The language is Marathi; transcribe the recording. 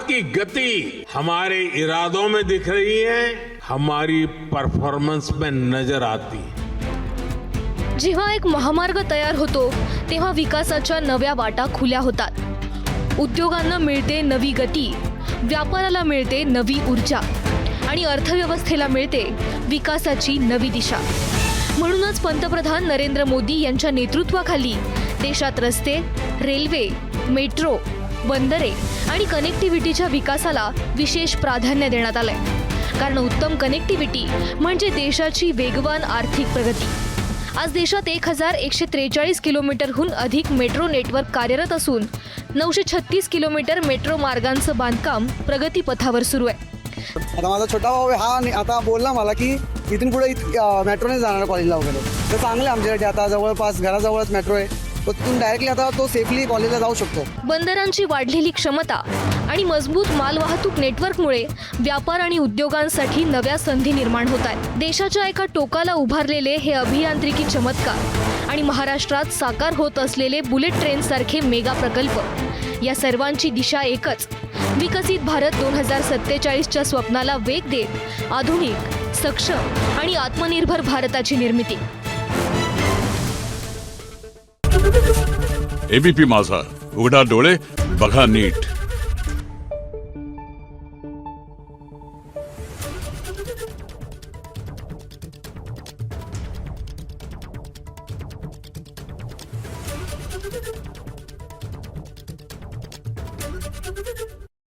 भारत की गति हमारे इरादों में दिख रही है, हमारी परफॉर्मेंस में नजर आती है। जेव्हा एक महामार्ग तयार होतो तेव्हा विकासाच्या नव्या वाटा खुल्या होतात। उद्योगांना मिळते नवी गती, व्यापाराला मिळते नवी ऊर्जा आणि अर्थव्यवस्थेला मिळते विकासाची नवी दिशा। म्हणूनच पंतप्रधान नरेंद्र मोदी यांच्या नेतृत्वाखाली देशात रस्ते, रेल्वे, मेट्रो, बंदरे आणि कनेक्टिव्हिटीच्या विकासाला विशेष प्राधान्य देण्यात आलंय। कारण उत्तम कनेक्टिव्हिटी म्हणजे देशाची वेगवान आर्थिक प्रगती। आज देशात 1143 किलोमीटरहून अधिक मेट्रो नेटवर्क कार्यरत असून 936 किलोमीटर मेट्रो मार्गांचं बांधकाम प्रगतीपथावर सुरू आहे। आता माझा छोटा भाऊ आहे, हा आता बोलला मला की इथून पुढे मेट्रोने जाणार कॉलेजला वगैरे, तर चांगलं आहे आमच्यासाठी। आता जवळपास घराजवळच मेट्रो आहे, तर तिथून डायरेक्टली आता तो सेफली कॉलेजला जाऊ शकतो। बंदरांची वाढलेली क्षमता आणि मजबूत मालवाहतूक नेटवर्कमुळे व्यापार आणि उद्योगांसाठी नव्या संधी निर्माण होत आहेत। देशाच्या एका टोकाला उभारलेले हे अभियांत्रिकी चमत्कार आणि महाराष्ट्रात साकार होत असलेले बुलेट ट्रेन सारखे मेगा प्रकल्प, या सर्वांची दिशा एकच, विकसित भारत 2047च्या स्वप्नाला वेग देत आधुनिक, सक्षम आणि आत्मनिर्भर भारताची निर्मिती। एबीपी माझा, उघडा डोळे बघा नीट।